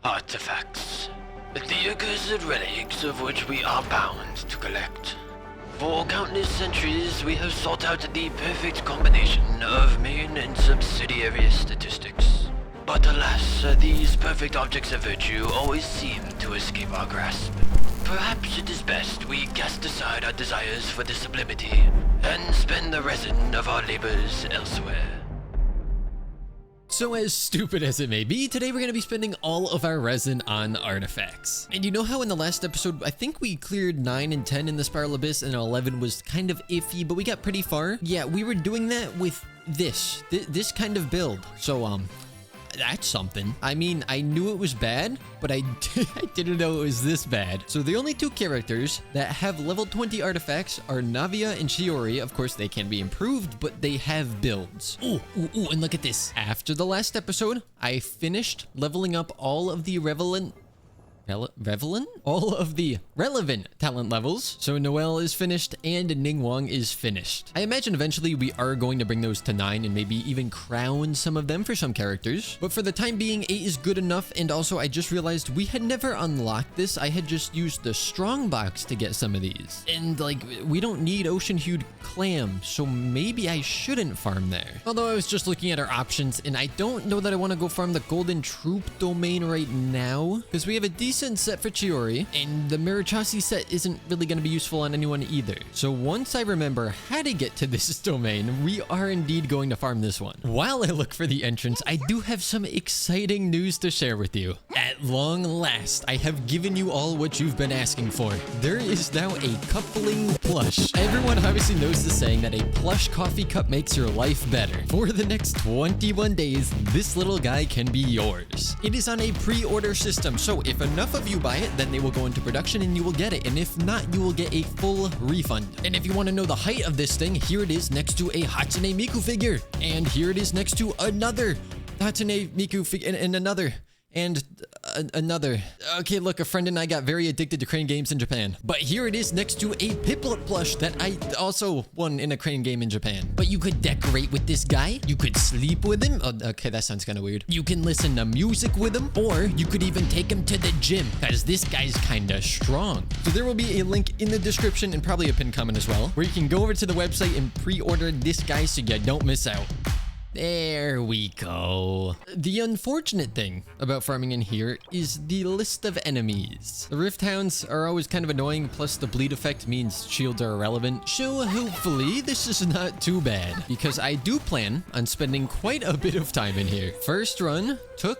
Artifacts. The accursed relics of which we are bound to collect. For countless centuries, we have sought out the perfect combination of main and subsidiary statistics. But alas, these perfect objects of virtue always seem to escape our grasp. Perhaps it is best we cast aside our desires for the sublimity and spend the resin of our labors elsewhere. So as stupid as it may be, today we're going to be spending all of our resin on artifacts. And you know how in the last episode, I think we cleared 9 and 10 in the Spiral Abyss and 11 was kind of iffy, but we got pretty far? Yeah, we were doing that with this kind of build. So, that's something. I mean, I knew it was bad, but I didn't know it was this bad. So the only two characters that have level 20 artifacts are Navia and Shiori. Of course, they can be improved, but they have builds. Ooh, and look at this. After the last episode, I finished leveling up all of the relevant talent levels. So Noelle is finished and Ningguang is finished. I imagine eventually we are going to bring those to 9 and maybe even crown some of them for some characters. But for the time being, 8 is good enough. And also I just realized we had never unlocked this. I had just used the strongbox to get some of these. And like, we don't need ocean hued clam, so maybe I shouldn't farm there. Although I was just looking at our options and I don't know that I want to go farm the golden troop domain right now, because we have a decent set for Chiori, and the Marichasi set isn't really going to be useful on anyone either. So once I remember how to get to this domain, we are indeed going to farm this one. While I look for the entrance, I do have some exciting news to share with you. At long last, I have given you all what you've been asking for. There is now a coupling plush. Everyone obviously knows the saying that a plush coffee cup makes your life better. For the next 21 days, this little guy can be yours. It is on a pre-order system, so if enough of you buy it, then they will go into production and you will get it. And if not, you will get a full refund. And if you want to know the height of this thing, here it is next to a Hatsune Miku figure. And here it is next to another Hatsune Miku figure and another. And another. Okay, look, a friend and I got very addicted to crane games in Japan. But here it is next to a Piplup plush that I also won in a crane game in Japan. But you could decorate with this guy. You could sleep with him. Oh, okay, that sounds kind of weird. You can listen to music with him. Or you could even take him to the gym, because this guy's kind of strong. So there will be a link in the description and probably a pinned comment as well, where you can go over to the website and pre-order this guy so you don't miss out. There we go. The unfortunate thing about farming in here is the list of enemies. The Rift Hounds are always kind of annoying, plus the bleed effect means shields are irrelevant. So hopefully this is not too bad, because I do plan on spending quite a bit of time in here. First run took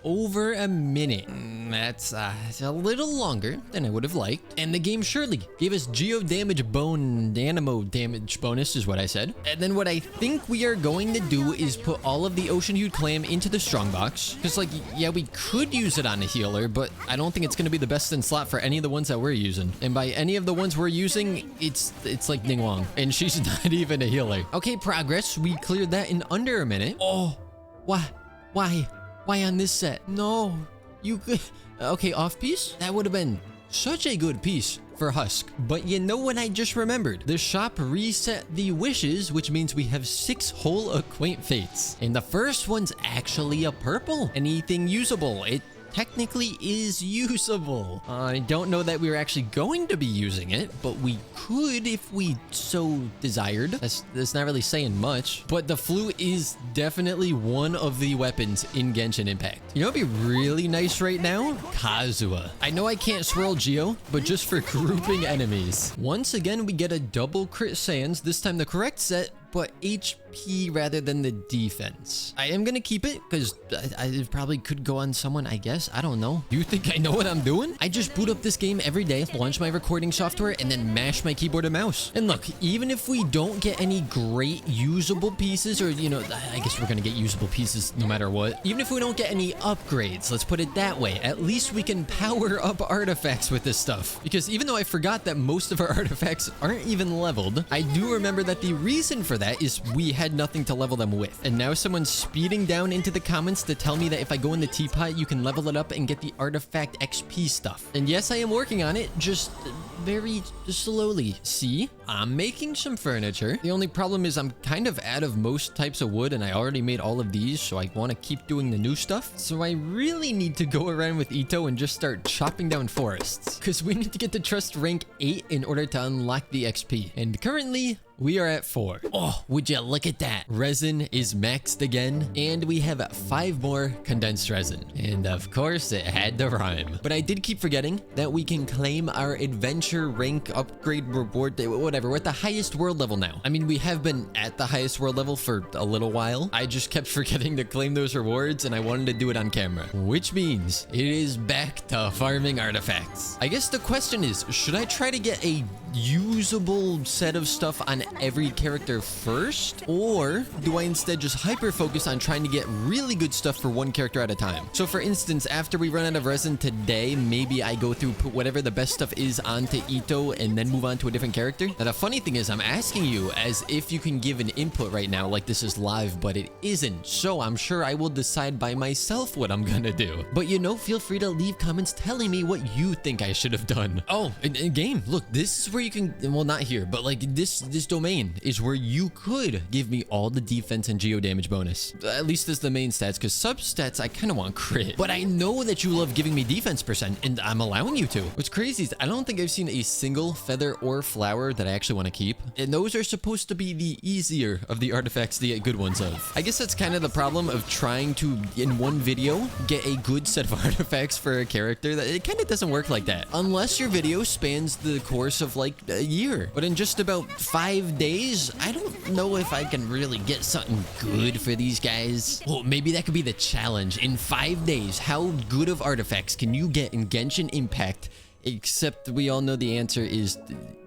over a minute. That's a little longer than I would have liked. And the game surely gave us geo damage animo damage bonus is what I said. And then what I think we are going to do is put all of the ocean hued clam into the strongbox. Because like, yeah, we could use it on a healer, but I don't think it's going to be the best in slot for any of the ones that we're using. And by any of the ones we're using, it's like Ningguang, and she's not even a healer. Okay, progress. We cleared that in under a minute. Oh, why on this set? No, you could. Okay, off piece? That would have been such a good piece for Husk. But you know what I just remembered? The shop reset the wishes, which means we have 6 whole acquaint fates. And the first one's actually a purple. Anything usable. It technically is usable. I don't know that we're actually going to be using it, but we could if we so desired. That's not really saying much, but the flute is definitely one of the weapons in Genshin Impact. You know what'd be really nice right now? Kazuha. I know I can't swirl Geo, but just for grouping enemies. Once again, we get a double crit sands, this time the correct set, but HP rather than the defense. I am gonna keep it because I probably could go on someone, I guess. I don't know. Do you think I know what I'm doing? I just boot up this game every day, launch my recording software, and then mash my keyboard and mouse. And look, even if we don't get any great usable pieces, or, you know, I guess we're gonna get usable pieces no matter what. Even if we don't get any upgrades, let's put it that way, at least we can power up artifacts with this stuff. Because even though I forgot that most of our artifacts aren't even leveled, I do remember that the reason for for that is we had nothing to level them with. And now someone's speeding down into the comments to tell me that if I go in the teapot, you can level it up and get the artifact XP stuff. And yes, I am working on it, just very slowly. See, I'm making some furniture. The only problem is I'm kind of out of most types of wood, and I already made all of these, so I want to keep doing the new stuff. So I really need to go around with Itto and just start chopping down forests, because we need to get to trust rank 8 in order to unlock the XP. And currently, we are at 4. Oh, would you look at that? Resin is maxed again, and we have 5 more condensed resin. And of course, it had to rhyme. But I did keep forgetting that we can claim our adventure rank upgrade reward, whatever. We're at the highest world level now. I mean, we have been at the highest world level for a little while. I just kept forgetting to claim those rewards, and I wanted to do it on camera. Which means it is back to farming artifacts. I guess the question is, should I try to get a usable set of stuff on every character first, or do I instead just hyper focus on trying to get really good stuff for one character at a time? So for instance, after we run out of resin today, maybe I go through, put whatever the best stuff is onto Itto and then move on to a different character. Now the funny thing is, I'm asking you as if you can give an input right now, like this is live, but it isn't. So I'm sure I will decide by myself what I'm gonna do. But you know, feel free to leave comments telling me what you think I should have done. Oh, in game, look, this is where you can, well, not here, but like this domain is where you could give me all the defense and geo damage bonus. At least as the main stats, because substats I kind of want crit. But I know that you love giving me defense percent, and I'm allowing you to. What's crazy is I don't think I've seen a single feather or flower that I actually want to keep. And those are supposed to be the easier of the artifacts to get good ones of. I guess that's kind of the problem of trying to, in one video, get a good set of artifacts for a character. That it kind of doesn't work like that. Unless your video spans the course of like a year. But in just about 5 days, I don't know if I can really get something good for these guys. Well, maybe that could be the challenge. In 5 days, how good of artifacts can you get in Genshin Impact? Except we all know the answer is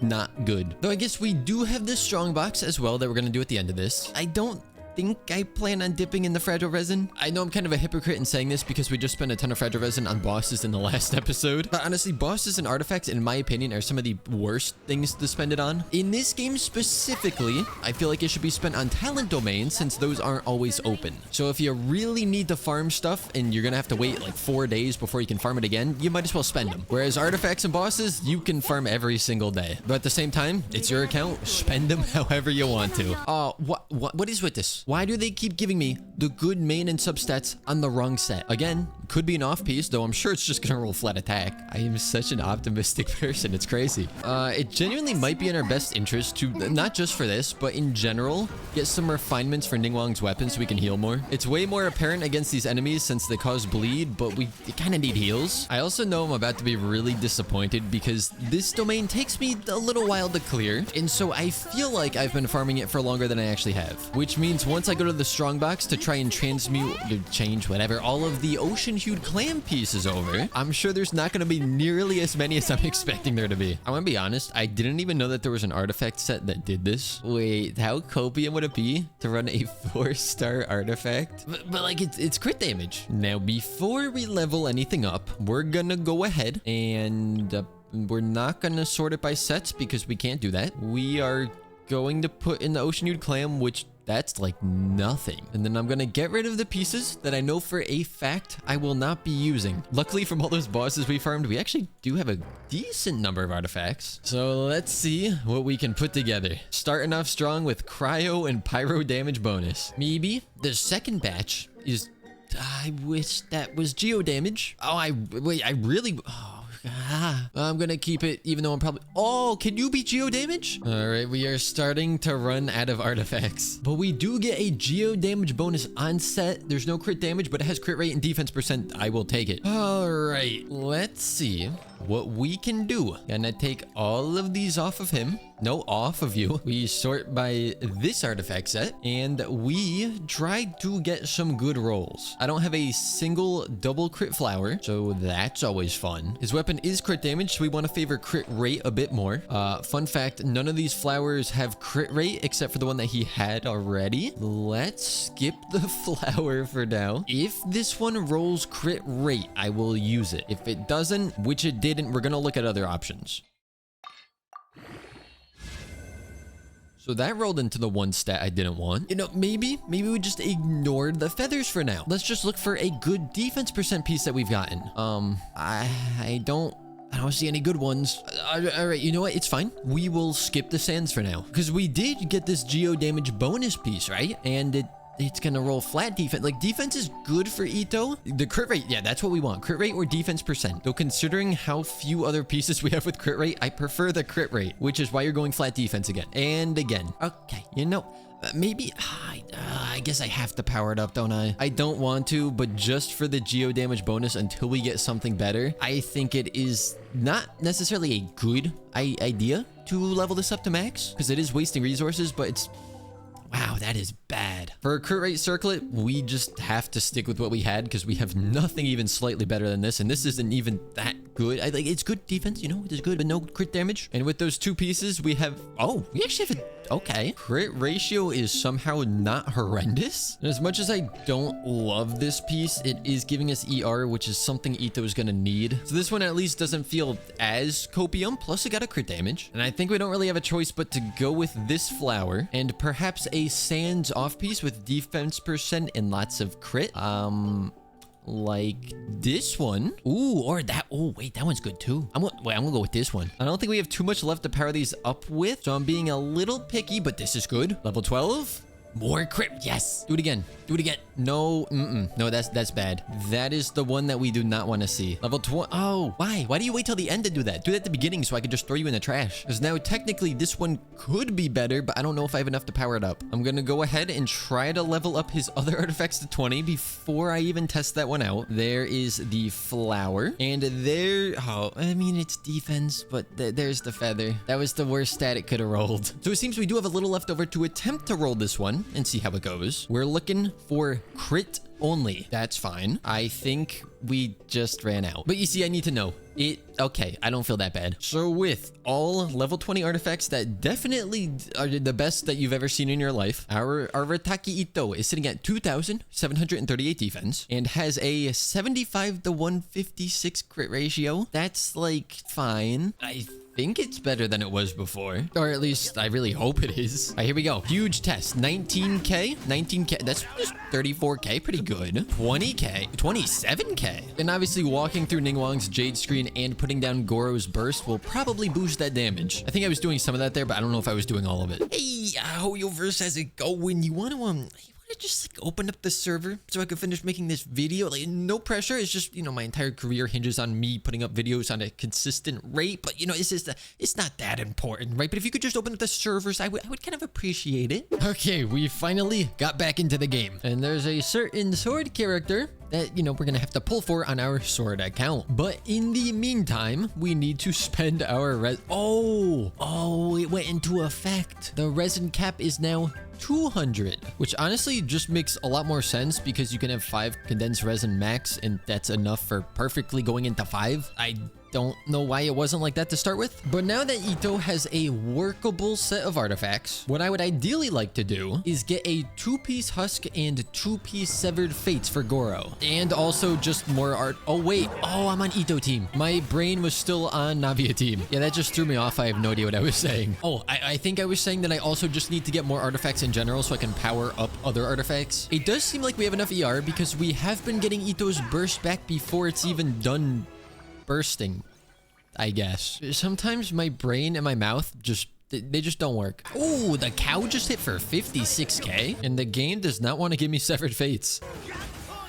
not good. Though I guess we do have this strongbox as well that we're going to do at the end of this. I don't think I plan on dipping in the fragile resin. I know I'm kind of a hypocrite in saying this because we just spent a ton of fragile resin on bosses in the last episode. But honestly, bosses and artifacts, in my opinion, are some of the worst things to spend it on. In this game specifically, I feel like it should be spent on talent domains since those aren't always open. So if you really need to farm stuff and you're gonna have to wait like 4 days before you can farm it again, you might as well spend them. Whereas artifacts and bosses, you can farm every single day. But at the same time, it's your account. Spend them however you want to. Oh, what is with this? Why do they keep giving me the good main and substats on the wrong set? Again, could be an off piece, though I'm sure it's just gonna roll flat attack. I am such an optimistic person, it's crazy. It genuinely might be in our best interest to, not just for this, but in general, get some refinements for Ningguang's weapons so we can heal more. It's way more apparent against these enemies since they cause bleed, but we kind of need heals. I also know I'm about to be really disappointed because this domain takes me a little while to clear, and so I feel like I've been farming it for longer than I actually have, which means once I go to the strongbox to try and change whatever all of the ocean hued clam pieces over, I'm sure there's not going to be nearly as many as I'm expecting there to be. I want to be honest, I didn't even know that there was an artifact set that did this. Wait, how copium would it be to run a 4-star artifact? But like it's crit damage. Now before we level anything up, we're gonna go ahead and we're not gonna sort it by sets because we can't do that. We are going to put in the ocean hued clam, which that's like nothing. And then I'm gonna get rid of the pieces that I know for a fact I will not be using. Luckily, from all those bosses we farmed, we actually do have a decent number of artifacts. So let's see what we can put together. Starting off strong with cryo and pyro damage bonus. Maybe the second batch is, I wish that was geo damage. Oh, I really, I'm gonna keep it even though I'm probably, oh, can you be geo damage? All right, we are starting to run out of artifacts, but we do get a geo damage bonus on set. There's no crit damage, but it has crit rate and defense percent. I will take it. All right, let's see what we can do. Gonna take all of these off of him. No, off of you. We sort by this artifact set, and we try to get some good rolls. I don't have a single double crit flower, so that's always fun. His weapon is crit damage, so we want to favor crit rate a bit more. Fun fact, none of these flowers have crit rate except for the one that he had already. Let's skip the flower for now. If this one rolls crit rate, I will use it. If it doesn't, which it didn't, we're gonna look at other options. So that rolled into the one stat I didn't want. You know, maybe we just ignored the feathers for now. Let's just look for a good defense percent piece that we've gotten. I don't see any good ones. All right, you know what? It's fine. We will skip the sands for now. Because we did get this geo damage bonus piece, right? And it's gonna roll flat defense. Like, defense is good for Itto. The crit rate, yeah, that's what we want. Crit rate or defense percent. Though considering how few other pieces we have with crit rate, I prefer the crit rate, which is why you're going flat defense again and again. Okay, you know, maybe I guess I have to power it up, don't I? I don't want to, but just for the geo damage bonus until we get something better, I think it is not necessarily a good idea to level this up to max, because it is wasting resources, but it's... Wow, that is bad. For a crit rate circlet, we just have to stick with what we had because we have nothing even slightly better than this, and this isn't even that good. Like, it's good defense, you know, it is good, but no crit damage. And with those two pieces, we have... Oh, we actually have a... Okay. Crit ratio is somehow not horrendous. And as much as I don't love this piece, it is giving us ER, which is something Itto is going to need. So this one at least doesn't feel as copium. Plus, it got a crit damage. And I think we don't really have a choice but to go with this flower and perhaps a sands off piece with defense percent and lots of crit. Like this one. Ooh, or that. Oh, wait, that one's good too. I'm gonna go with this one. I don't think we have too much left to power these up with, so I'm being a little picky, but this is good. Level 12. More crit. Yes. Do it again. Do it again. No. No, that's bad. That is the one that we do not want to see. Level 20. Oh, why? Why do you wait till the end to do that? Do that at the beginning so I can just throw you in the trash. Because now technically this one could be better, but I don't know if I have enough to power it up. I'm going to go ahead and try to level up his other artifacts to 20 before I even test that one out. There is the flower. And there... Oh, I mean, it's defense, but there's the feather. That was the worst stat it could have rolled. So it seems we do have a little left over to attempt to roll this one and see how it goes. We're looking for crit only. That's fine. I think we just ran out. But you see, I need to know. Okay, I don't feel that bad. So with all level 20 artifacts that definitely are the best that you've ever seen in your life, our Arataki Itto is sitting at 2,738 defense and has a 75 to 156 crit ratio. That's like fine. I think it's better than it was before, or at least I really hope it is. All right, here we go. Huge test. 19k. That's just 34k. Pretty good. 20k. 27k. And obviously walking through Ningguang's Jade Screen and putting down Gorou's Burst will probably boost that damage. I think I was doing some of that there, but I don't know if I was doing all of it. Hey, how your verse has it going? You want to just like open up the server so I could finish making this video? Like, no pressure. It's just, you know, my entire career hinges on me putting up videos on a consistent rate, but you know, it's not that important, right? But if you could just open up the servers, I would kind of appreciate it. Okay, we finally got back into the game, and there's a certain sword character that, you know, we're gonna have to pull for on our sword account. But in the meantime, we need to spend our Oh, it went into effect. The resin cap is now 200, which honestly just makes a lot more sense because you can have 5 condensed resin max, and that's enough for perfectly going into 5. I don't know why it wasn't like that to start with. But now that Itto has a workable set of artifacts, what I would ideally like to do is get a 2-piece husk and 2-piece severed fates for Gorou. And also just more art. Oh, wait. Oh, I'm on Itto team. My brain was still on Navia team. Yeah, that just threw me off. I have no idea what I was saying. Oh, I think I was saying that I also just need to get more artifacts in general so I can power up other artifacts. It does seem like we have enough ER because we have been getting Itto's burst back before it's even done bursting, I guess. Sometimes my brain and my mouth they just don't work. Oh, the cow just hit for 56k, and the game does not want to give me severed fates.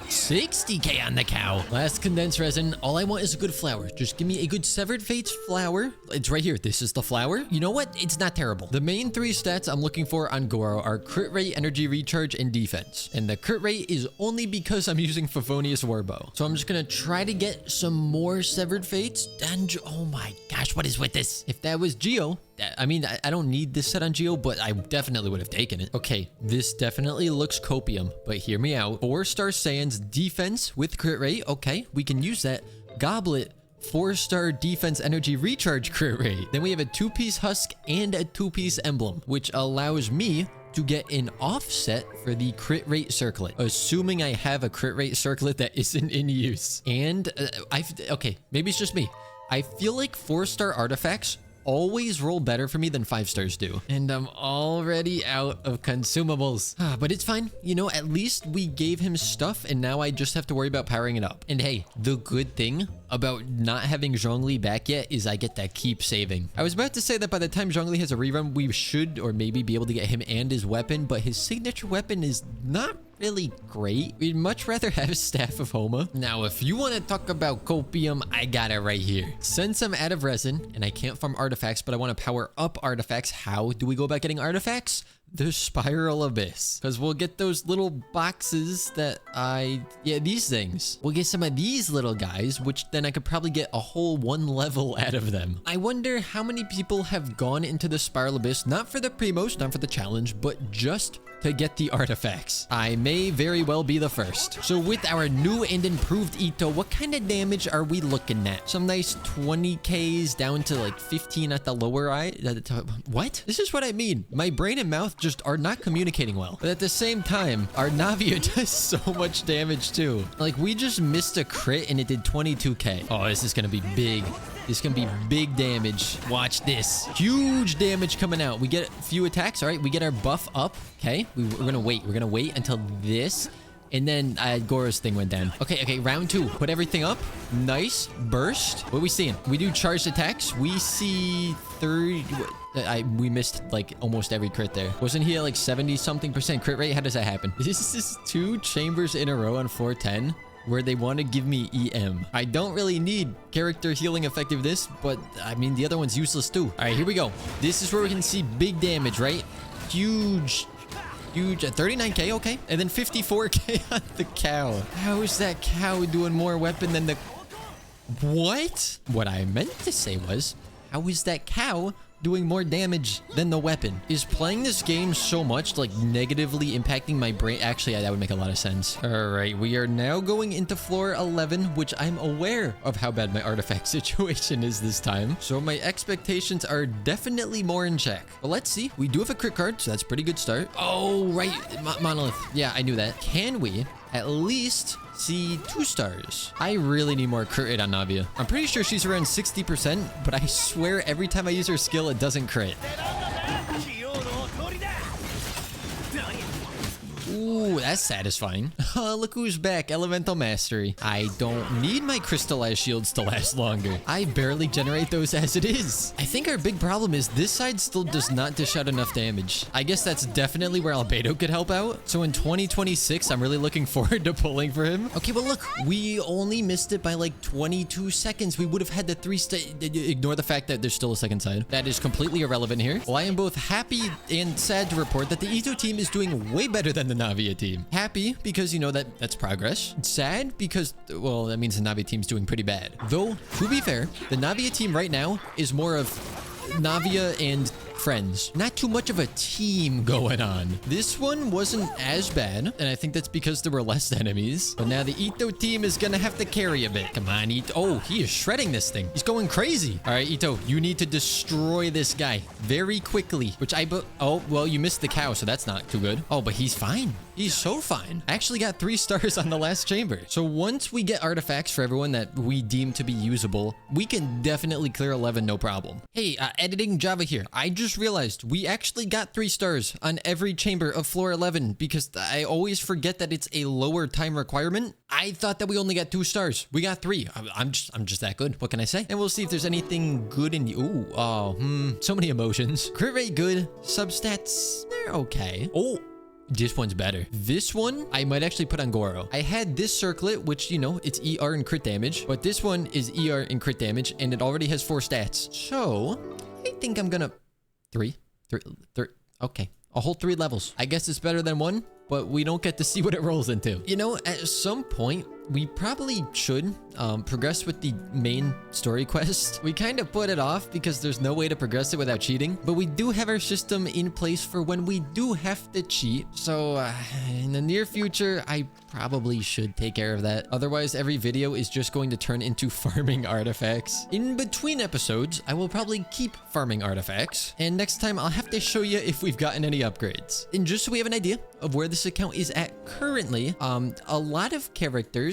60k on the cow. Last condensed resin. All I want is a good flower. Just give me a good severed fates flower. It's right here. This is the flower. You know what? It's not terrible. The main 3 stats I'm looking for on Gorou are crit rate, energy recharge, and defense. And the crit rate is only because I'm using Favonius Warbow. So I'm just gonna try to get some more severed fates. And oh my gosh, what is with this? If that was Geo, I mean, I don't need this set on Geo, but I definitely would have taken it. Okay, this definitely looks copium, but hear me out. 4-star Sands defense with crit rate. Okay, we can use that. Goblet, 4-star defense energy recharge crit rate. Then we have a 2-piece husk and a 2-piece emblem, which allows me to get an offset for the crit rate circlet, assuming I have a crit rate circlet that isn't in use. And okay, maybe it's just me. I feel like 4-star artifacts always roll better for me than 5 stars do. And I'm already out of consumables. But it's fine. You know, at least we gave him stuff and now I just have to worry about powering it up. And hey, the good thing about not having Zhongli back yet is I get to keep saving. I was about to say that by the time Zhongli has a rerun, we should or maybe be able to get him and his weapon, but his signature weapon is not really great. We'd much rather have Staff of Homa. Now, if you want to talk about copium, I got it right here. Since I'm out of resin and I can't farm artifacts, but I want to power up artifacts, how do we go about getting artifacts? The Spiral Abyss. Because we'll get those little boxes that these things. We'll get some of these little guys, which then I could probably get a whole 1 level out of them. I wonder how many people have gone into the Spiral Abyss, not for the primos, not for the challenge, but just to get the artifacts. I may very well be the first. So with our new and improved Itto, what kind of damage are we looking at? Some nice 20Ks down to like 15 at the lower eye. What? This is what I mean. My brain and mouth just are not communicating well. But at the same time, our Navia does so much damage too. Like we just missed a crit and it did 22K. Oh, this is gonna be big. This can be big damage. Watch this. Huge damage coming out. We get a few attacks. All right, we get our buff up. Okay, we're gonna wait. We're gonna wait until this. And then Gorou's thing went down. Okay, round 2. Put everything up. Nice. Burst. What are we seeing? We do charged attacks. We see 30... we missed like almost every crit there. Wasn't he at like 70-something% crit rate? How does that happen? This is 2 chambers in a row on 410. Where they want to give me EM. I don't really need character healing effectiveness, but I mean, the other one's useless too. All right, here we go. This is where we can see big damage, right? Huge 39K, okay. And then 54K on the cow. How is that cow doing more weapon than the... What? What I meant to say was, how is that cow doing more damage than the weapon? Is playing this game so much like negatively impacting my brain? Actually, that would make a lot of sense. All right, we are now going into floor 11, which I'm aware of how bad my artifact situation is this time. So my expectations are definitely more in check. But let's see. We do have a crit card, so that's a pretty good start. Oh, right. Monolith. Yeah, I knew that. Can we at least see 2 stars? I really need more crit rate on Navia. I'm pretty sure she's around 60%, but I swear every time I use her skill, it doesn't crit. Ooh, that's satisfying. Look who's back. Elemental Mastery. I don't need my crystallized shields to last longer. I barely generate those as it is. I think our big problem is this side still does not dish out enough damage. I guess that's definitely where Albedo could help out. So in 2026, I'm really looking forward to pulling for him. Okay, but look, we only missed it by like 22 seconds. We would have had the 3 ignore the fact that there's still a second side. That is completely irrelevant here. Well, I am both happy and sad to report that the Itto team is doing way better than the Navia team. Happy because, you know, that's progress. Sad because, well, that means the Navia team's doing pretty bad. Though, to be fair, the Navia team right now is more of Navia and friends. Not too much of a team going on. This one wasn't as bad, and I think that's because there were less enemies. But now the Itto team is gonna have to carry a bit. Come on, Itto. Oh, he is shredding this thing. He's going crazy. All right, Itto, you need to destroy this guy very quickly, which oh, well, you missed the cow, so that's not too good. Oh, but he's fine. He's so fine. I actually got 3 stars on the last chamber. So once we get artifacts for everyone that we deem to be usable, we can definitely clear 11, no problem. Hey, editing Java here. I just realized we actually got 3 stars on every chamber of floor 11 because I always forget that it's a lower time requirement. I thought that we only got 2 stars. We got 3. I'm just that good. What can I say? And we'll see if there's anything good in the... Ooh, so many emotions. Crit rate good. Substats, they're okay. Oh, this one's better. This one, I might actually put on Gorou. I had this circlet, which, you know, it's ER and crit damage, but this one is ER and crit damage, and it already has 4 stats. So, I think I'm gonna... 3. Okay. A whole 3 levels. I guess it's better than 1, but we don't get to see what it rolls into. You know, at some point, we probably should progress with the main story quest. We kind of put it off because there's no way to progress it without cheating, but we do have our system in place for when we do have to cheat. So in the near future, I probably should take care of that. Otherwise, every video is just going to turn into farming artifacts. In between episodes, I will probably keep farming artifacts, and next time I'll have to show you if we've gotten any upgrades. And just so we have an idea of where this account is at currently, a lot of characters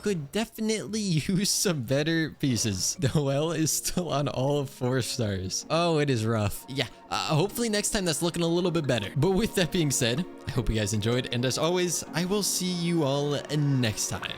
could definitely use some better pieces. Noelle is still on all 4 stars. Oh, it is rough. Yeah, hopefully next time that's looking a little bit better. But with that being said, I hope you guys enjoyed, and as always, I will see you all next time.